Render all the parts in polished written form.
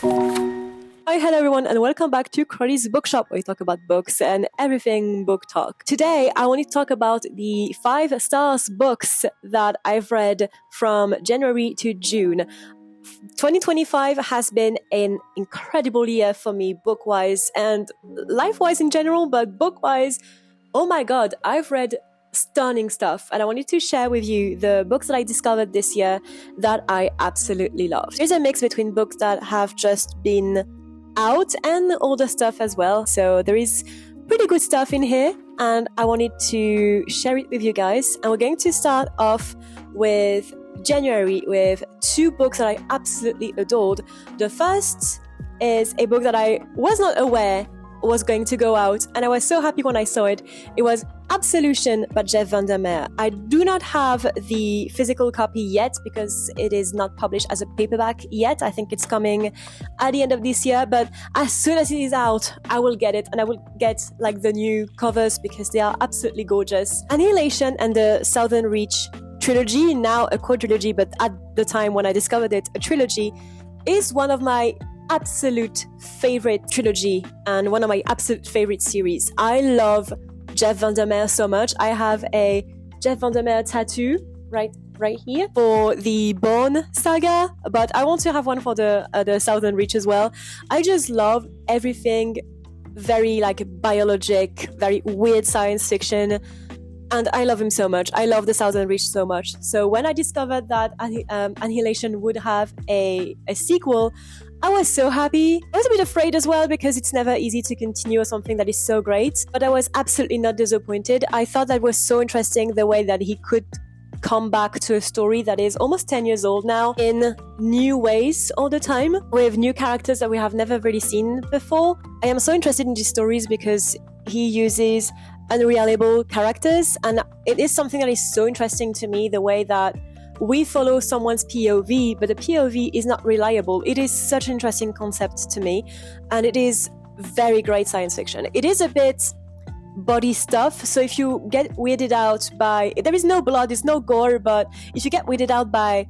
Hi, hello everyone, and welcome back to Crowley's Bookshop, where we talk about books and everything book talk. Today, I want to talk about the 5 stars books that I've read from January to June. 2025 has been an incredible year for me, book-wise and life-wise in general, but book-wise, oh my god, I've read stunning stuff, and I wanted to share with you the books that I discovered this year that I absolutely loved. There's a mix between books that have just been out and older stuff as well, so there is pretty good stuff in here, and I wanted to share it with you guys. And we're going to start off with January with 2 books that I absolutely adored. The first is a book that I was not aware was going to go out, and I was so happy when I saw it. It was Absolution by Jeff Vandermeer. I do not have the physical copy yet because it is not published as a paperback yet. I think it's coming at the end of this year, but as soon as it is out, I will get it, and I will get like the new covers because they are absolutely gorgeous. Annihilation and the Southern Reach trilogy, now a quadrilogy, but at the time when I discovered it, a trilogy, is one of my absolute favorite trilogy and one of my absolute favorite series. I love Jeff Vandermeer so much. I have a Jeff Vandermeer tattoo right here for the Bone saga, but I want to have one for the Southern Reach as well. I just love everything very like biologic, very weird science fiction, and I love him so much. I love the Southern Reach so much. So when I discovered that Annihilation would have a sequel, I was so happy. I was a bit afraid as well because it's never easy to continue something that is so great, but I was absolutely not disappointed. I thought that was so interesting, the way that he could come back to a story that is almost 10 years old now in new ways all the time, with new characters that we have never really seen before. I am so interested in these stories because he uses unreliable characters, and it is something that is so interesting to me, the way that we follow someone's POV, but the POV is not reliable. It is such an interesting concept to me, and it is very great science fiction. It is a bit body stuff, so if you get weirded out by, there is no blood, there's no gore, but if you get weirded out by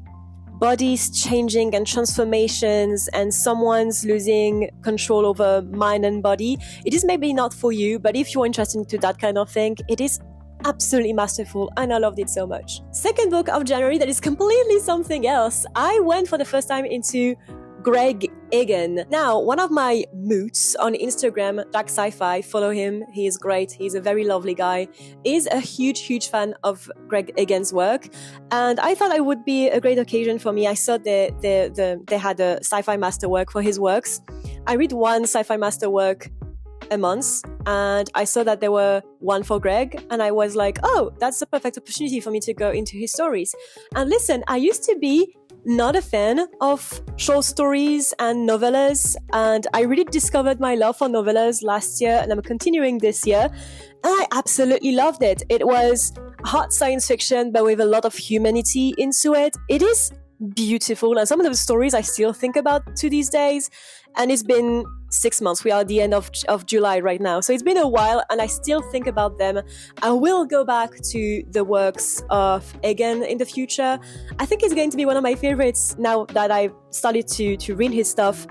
bodies changing and transformations and someone's losing control over mind and body, it is maybe not for you, but if you're interested into that kind of thing, it is absolutely masterful, and I loved it so much. Second book of January that is completely something else. I went for the first time into Greg Egan. Now, one of my moots on Instagram, Jack Sci-Fi, follow him. He is great. He's a very lovely guy. He's a huge fan of Greg Egan's work, and I thought it would be a great occasion for me. I saw they had a sci-fi masterwork for his works. I read one sci-fi masterwork a month, and I saw that there were one for Greg, and I was like, oh, that's the perfect opportunity for me to go into his stories. And listen, I used to be not a fan of short stories and novellas, and I really discovered my love for novellas last year, and I'm continuing this year, and I absolutely loved it. It was hot science fiction, but with a lot of humanity into it. It is beautiful, and some of the stories I still think about to these days, and it's been 6 months. We are at the end of July right now, so it's been a while, and I still think about them. I will go back to the works of Egan in the future. I think it's going to be one of my favorites now that I've started to read his stuff.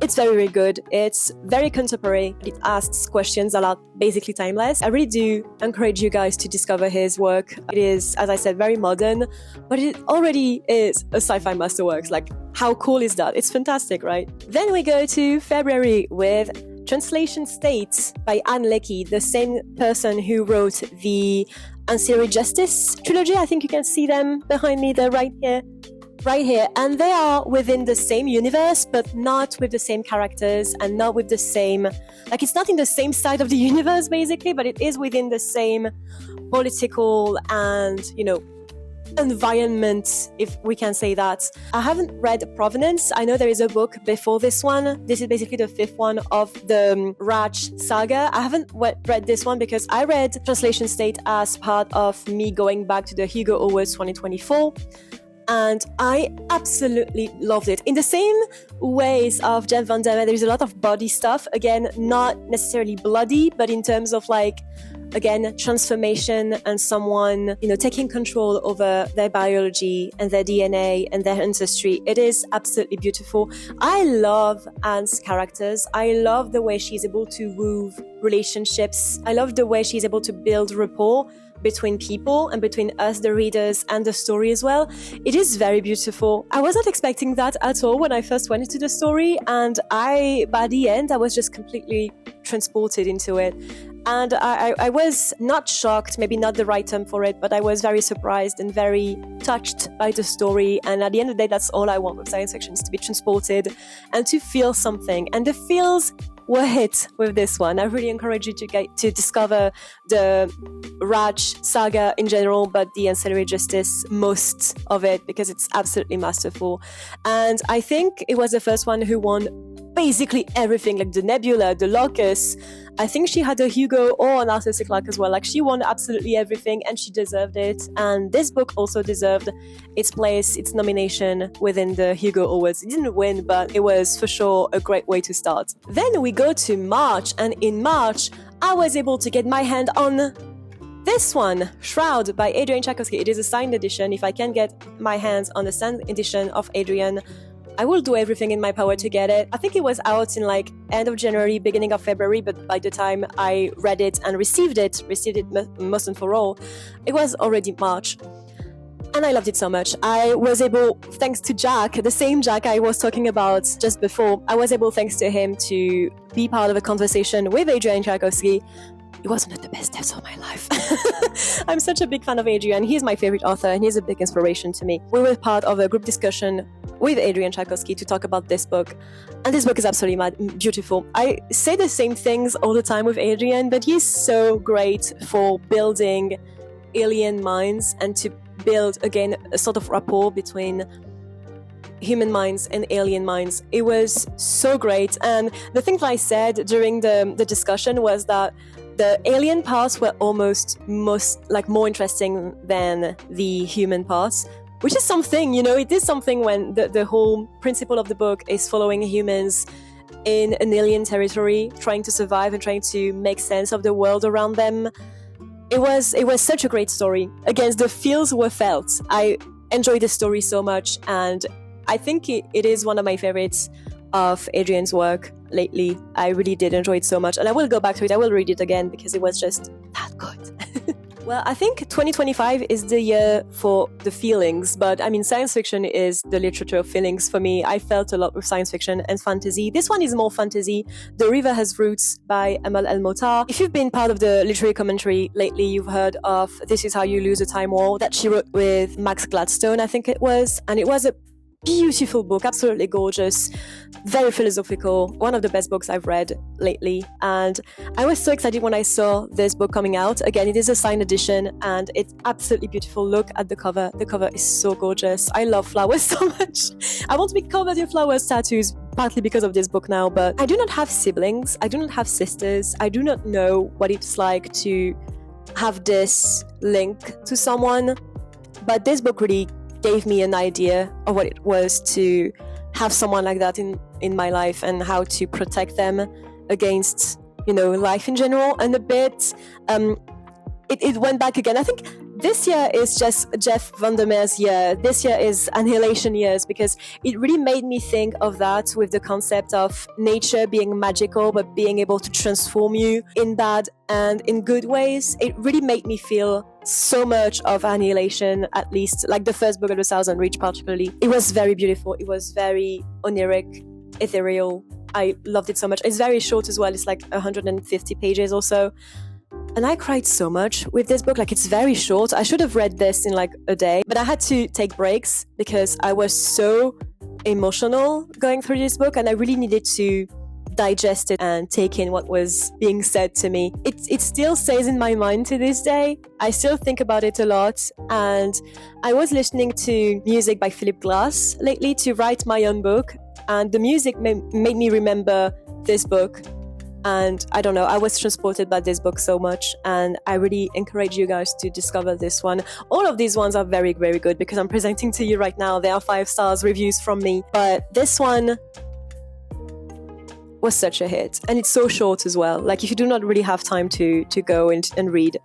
It's very good. It's very contemporary. It asks questions that are basically timeless. I really do encourage you guys to discover his work. It is, as I said, very modern, but it already is a sci-fi masterworks. Like, how cool is that? It's fantastic, right? Then we go to February with Translation State by Anne Leckie, the same person who wrote the Ancillary Justice trilogy. I think you can see them behind me. They're right here, and they are within the same universe, but not with the same characters and not with the same, like, it's not in the same side of the universe basically, but it is within the same political and, environment, if we can say that. I haven't read Provenance. I know there is a book before this one. This is basically the 5th one of the Raj saga. I haven't read this one because I read Translation State as part of me going back to the Hugo Awards 2024. And I absolutely loved it. In the same ways of Jeff Vandermeer, there is a lot of body stuff. Again, not necessarily bloody, but in terms of like again, transformation and someone, taking control over their biology and their DNA and their ancestry. It is absolutely beautiful. I love Anne's characters. I love the way she's able to weave relationships. I love the way she's able to build rapport between people and between us, the readers, and the story as well. It is very beautiful. I was not expecting that at all when I first went into the story, and by the end, I was just completely transported into it. And I was not shocked, maybe not the right term for it, but I was very surprised and very touched by the story. And at the end of the day, that's all I want with science fiction, is to be transported and to feel something. And the feels were hit with this one. I really encourage you to discover the Raj saga in general, but the Ancillary Justice, most of it, because it's absolutely masterful. And I think it was the first one who won basically everything, like the Nebula, the Locus. I think she had a Hugo or an Arthur C. Clarke as well. Like, she won absolutely everything, and she deserved it. And this book also deserved its place, its nomination within the Hugo Awards. It didn't win, but it was for sure a great way to start. Then we go to March, and in March, I was able to get my hand on this one, Shroud by Adrian Tchaikovsky. It is a signed edition. If I can get my hands on the signed edition of Adrian, I will do everything in my power to get it. I think it was out in like end of January, beginning of February, but by the time I read it and received it most and for all, it was already March. And I loved it so much. I was able, thanks to Jack, the same Jack I was talking about just before, I was able, thanks to him, to be part of a conversation with Adrian Tchaikovsky. It was one of the best steps of my life. I'm such a big fan of Adrian. He's my favorite author, and he's a big inspiration to me. We were part of a group discussion with Adrian Tchaikovsky to talk about this book. And this book is absolutely beautiful. I say the same things all the time with Adrian, but he's so great for building alien minds and to build, again, a sort of rapport between human minds and alien minds. It was so great. And the thing that I said during the discussion was that the alien parts were almost more interesting than the human parts, which is something, it is something when the whole principle of the book is following humans in an alien territory, trying to survive and trying to make sense of the world around them. It was such a great story. Again, the feels were felt. I enjoyed the story so much, and I think it is one of my favorites of Adrian's work lately. I really did enjoy it so much, and I will go back to it. I will read it again because it was just that good. Well, I think 2025 is the year for the feelings, but I mean, science fiction is the literature of feelings for me. I felt a lot with science fiction and fantasy. This one is more fantasy. The River Has Roots by Amal El-Motar. If you've been part of the literary commentary lately, you've heard of This Is How You Lose a Time War that she wrote with Max Gladstone, I think it was. And it was a beautiful book, absolutely gorgeous, very philosophical, one of the best books I've read lately. And I was so excited when I saw this book coming out. Again, it is a signed edition and it's absolutely beautiful. Look at the cover. The cover is so gorgeous. I love flowers so much. I want to be covered in flowers tattoos, partly because of this book now, but I do not have siblings. I do not have sisters. I do not know what it's like to have this link to someone, but this book really gave me an idea of what it was to have someone like that in my life and how to protect them against, life in general. And a bit, it went back again. I think this year is just Jeff Vandermeer's year. This year is Annihilation years, because it really made me think of that with the concept of nature being magical, but being able to transform you in bad and in good ways. It really made me feel so much of Annihilation, at least like the first book of the Thousand Reach particularly. It was very beautiful. It was very oniric, ethereal. I loved it so much. It's very short as well. It's like 150 pages or so. And I cried so much with this book. Like, it's very short. I should have read this in like a day, but I had to take breaks because I was so emotional going through this book, and I really needed to digest it and take in what was being said to me. It still stays in my mind to this day. I still think about it a lot, and I was listening to music by Philip Glass lately to write my own book, and the music made me remember this book. And I don't know, I was transported by this book so much, and I really encourage you guys to discover this one. All of these ones are very, very good because I'm presenting to you right now. They are 5 stars reviews from me, but this one was such a hit. And it's so short as well. Like if you do not really have time to go and read,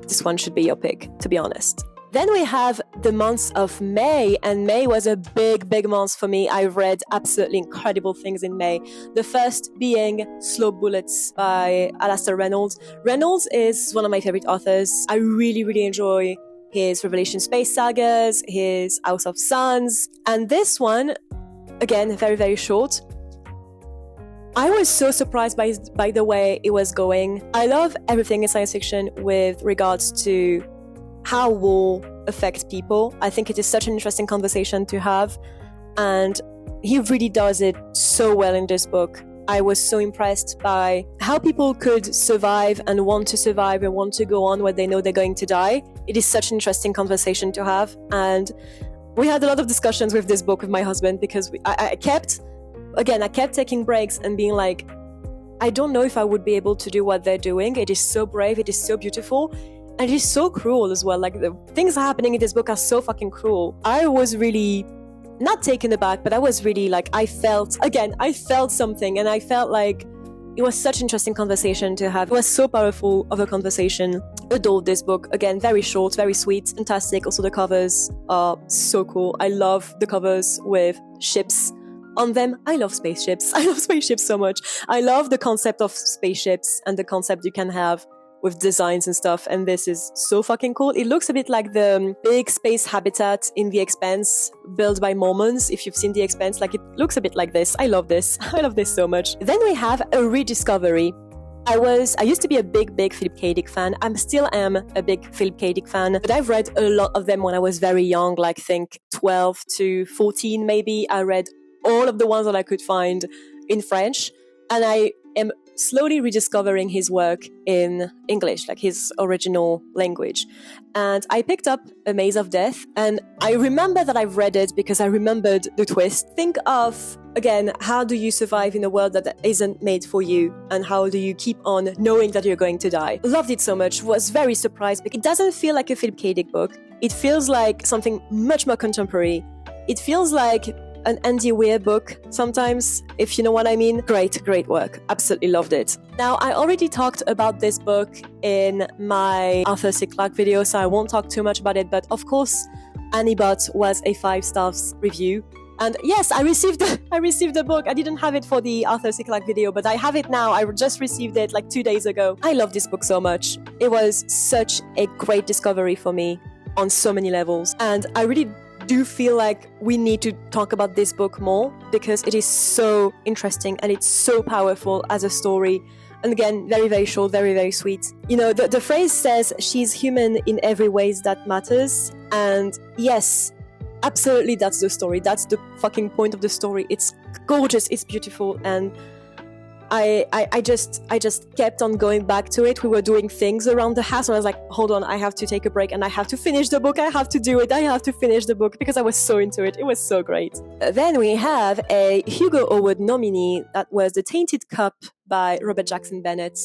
this one should be your pick, to be honest. Then we have the month of May, and May was a big month for me. I read absolutely incredible things in May. The first being Slow Bullets by Alastair Reynolds. Reynolds is one of my favorite authors. I really enjoy his Revelation Space sagas, his House of Suns, and this one, again, very short. I was so surprised by the way it was going. I love everything in science fiction with regards to how war affects people. I think it is such an interesting conversation to have, and he really does it so well in this book. I was so impressed by how people could survive and want to survive and want to go on when they know they're going to die. It is such an interesting conversation to have, and we had a lot of discussions with this book with my husband because I kept taking breaks and being like, I don't know if I would be able to do what they're doing. It is so brave, it is so beautiful, and it is so cruel as well. Like the things happening in this book are so fucking cruel. I was really not taken aback, but I was really like, I felt something, and I felt like it was such an interesting conversation to have. It was so powerful of a conversation. Adored this book. Again, very short, very sweet, fantastic. Also the covers are so cool. I love the covers with ships on them. I love spaceships. I love spaceships so much. I love the concept of spaceships and the concept you can have with designs and stuff. And this is so fucking cool. It looks a bit like the big space habitat in The Expanse built by Mormons. If you've seen The Expanse, like it looks a bit like this. I love this. I love this so much. Then we have a rediscovery. I used to be a big Philip K. Dick fan. I still am a big Philip K. Dick fan, but I've read a lot of them when I was very young, like think 12 to 14 maybe. I read all of the ones that I could find in French, and I am slowly rediscovering his work in English, like his original language. And I picked up A Maze of Death, and I remember that I've read it because I remembered the twist. Think of, again, how do you survive in a world that isn't made for you, and how do you keep on knowing that you're going to die? Loved it so much, was very surprised, because it doesn't feel like a Philip K. Dick book. It feels like something much more contemporary. It feels like an Andy Weir book sometimes, if you know what I mean. Great work. Absolutely loved it. Now, I already talked about this book in my Arthur C. Clarke video, so I won't talk too much about it, but of course, Annie Bot was a 5 stars review. And yes, I received the book. I didn't have it for the Arthur C. Clarke video, but I have it now. I just received it like 2 days ago. I love this book so much. It was such a great discovery for me on so many levels. And I really do feel like we need to talk about this book more because it is so interesting and it's so powerful as a story. And again, very short, very sweet. You know, the phrase says she's human in every ways that matters. And yes, absolutely, that's the story. That's the fucking point of the story. It's gorgeous, it's beautiful, and I just kept on going back to it. We were doing things around the house, and I was like, hold on, I have to take a break, and I have to finish the book. I have to do it. I have to finish the book because I was so into it. It was so great. Then we have a Hugo Award nominee. That was The Tainted Cup by Robert Jackson Bennett.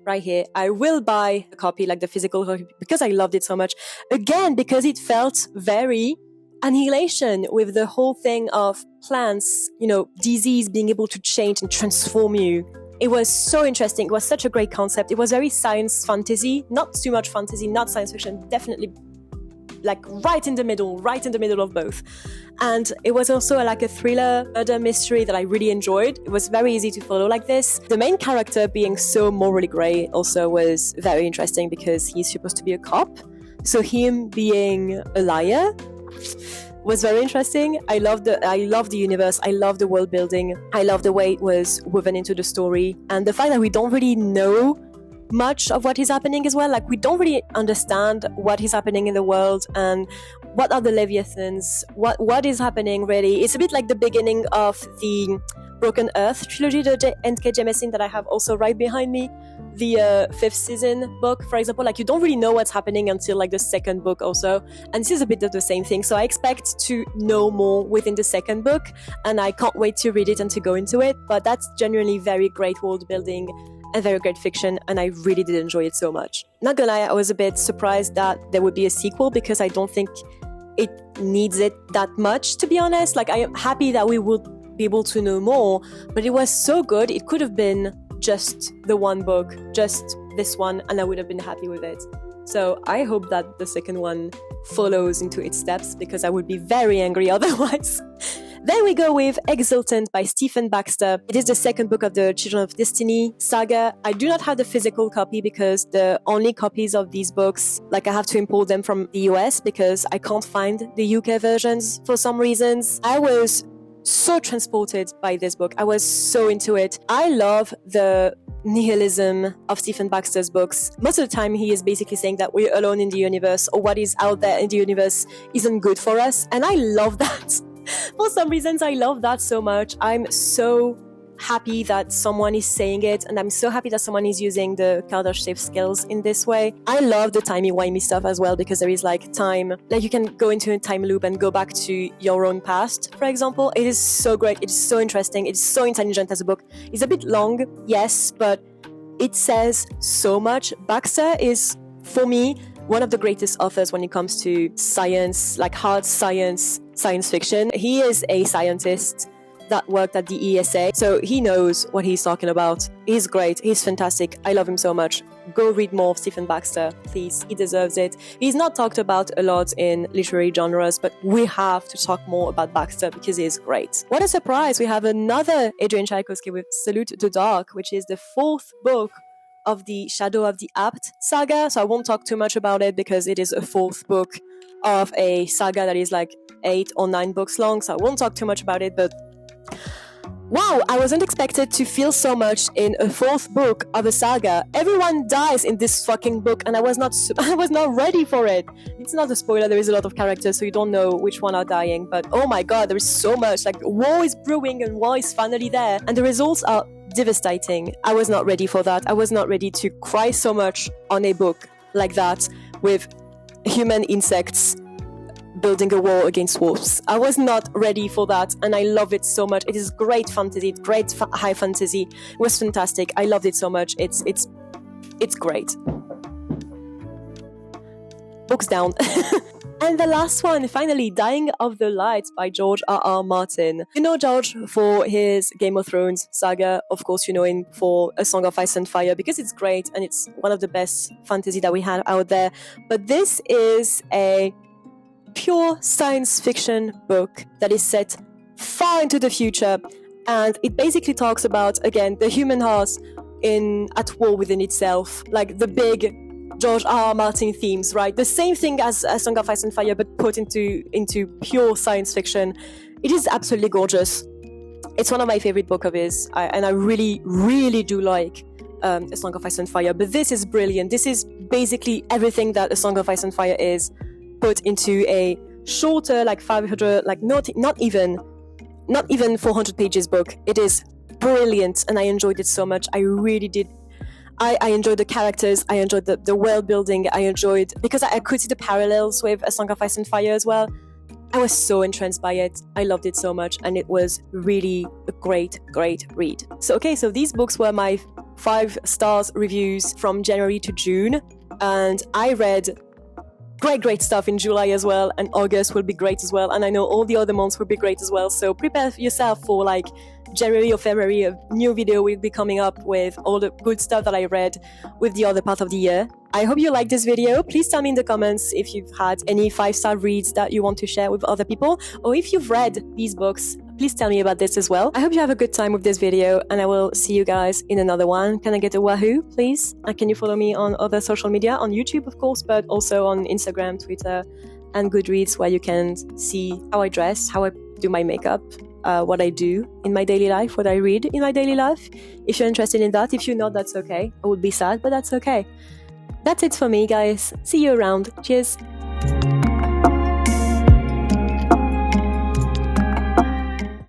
Right here. I will buy a copy, like the physical copy, because I loved it so much. Again, because it felt very annihilation with the whole thing of plants, you know, disease being able to change and transform you. It was so interesting. It was such a great concept. It was very science fantasy, not too much fantasy, not science fiction, definitely like right in the middle of both. And it was also like a thriller murder mystery that I really enjoyed. It was very easy to follow like this. The main character being so morally grey also was very interesting because he's supposed to be a cop. So him being a liar was very interesting. I love the universe. I love the world building. I love the way it was woven into the story, and the fact that we don't really know much of what is happening as well. Like we don't really understand what is happening in the world and what are the Leviathans. What is happening really? It's a bit like the beginning of the Broken Earth trilogy, the N.K. Jemisin that I have also right behind me. The 5th season book, for example, like you don't really know what's happening until like the 2nd book also, and this is a bit of the same thing. So I expect to know more within the 2nd book, and I can't wait to read it and to go into it. But that's genuinely very great world building and very great fiction, and I really did enjoy it so much. Not gonna lie, I was a bit surprised that there would be a sequel because I don't think it needs it that much, to be honest. Like I am happy that we would be able to know more, but it was so good. It could have been just the one book, just this one, and I would have been happy with it. So I hope that the second one follows into its steps, because I would be very angry otherwise. Then we go with Exultant by Stephen Baxter. It is the second book of the Children of Destiny saga. I do not have the physical copy because the only copies of these books, like I have to import them from the US because I can't find the UK versions for some reasons. I was so transported by this book. I was so into it. I love the nihilism of Stephen Baxter's books. Most of the time he is basically saying that we're alone in the universe, or what is out there in the universe isn't good for us. And I love that. For some reasons, I love that so much. I'm so happy that someone is saying it, and I'm so happy that someone is using the Kardashev skills in this way. I love the timey-wimey stuff as well, because there is like time, like you can go into a time loop and go back to your own past, for example. It is so great. It is so interesting. It is so intelligent as a book. It's a bit long, yes, but it says so much. Baxter is, for me, one of the greatest authors when it comes to science, like hard science fiction. He is a scientist that worked at the ESA, so he knows what he's talking about. He's great. He's fantastic. I love him so much. Go read more of Stephen Baxter, please. He deserves it. He's not talked about a lot in literary genres, but we have to talk more about Baxter because he is great. What a surprise. We have another Adrian Tchaikovsky with Salute the Dark, which is the fourth book of the Shadow of the Apt saga. So I won't talk too much about it because it is a fourth book of a saga that is like 8 or 9 books long. So I won't talk too much about it, but wow, I wasn't expected to feel so much in a fourth book of a saga. Everyone dies in this fucking book, and I was not ready for it. It's not a spoiler, there is a lot of characters, so you don't know which one are dying, but oh my god, there is so much. Like, war is brewing and war is finally there, and the results are devastating. I was not ready for that. I was not ready to cry so much on a book like that with human insects building a wall against wolves. I was not ready for that, and I love it so much. It is great fantasy, great high fantasy. It was fantastic. I loved it so much. It's great. Books down. And the last one, finally, Dying of the Light by George R.R. Martin. You know George for his Game of Thrones saga. Of course, you know him for A Song of Ice and Fire because it's great and it's one of the best fantasy that we have out there. But this is a pure science fiction book that is set far into the future, and it basically talks about, again, the human heart at war within itself, like the big George R.R. Martin themes, right? The same thing as A Song of Ice and Fire, but put into pure science fiction. It is absolutely gorgeous. It's one of my favorite books of his, and I really, really do like A Song of Ice and Fire. But this is brilliant. This is basically everything that A Song of Ice and Fire is, put into a shorter, like 500, like not even 400 pages book. It is brilliant, and I enjoyed it so much. I really did. I enjoyed the characters. I enjoyed the world building. I enjoyed, because I could see the parallels with A Song of Ice and Fire as well. I was so entranced by it. I loved it so much, and it was really a great, great read. So these books were my 5 stars reviews from January to June, and I read great stuff in July as well, and August will be great as well, and I know all the other months will be great as well, so prepare yourself for like January or February. A new video will be coming up with all the good stuff that I read with the other part of the year. I hope you liked this video. Please tell me in the comments if you've had any 5-star reads that you want to share with other people, or if you've read these books, please tell me about this as well. I hope you have a good time with this video, and I will see you guys in another one. Can I get a wahoo, please? And can you follow me on other social media, on YouTube, of course, but also on Instagram, Twitter, and GoodReads, where you can see how I dress, how I do my makeup, what I do in my daily life, what I read in my daily life. If you're interested in that, if you're not, that's okay. I would be sad, but that's okay. That's it for me, guys. See you around. Cheers.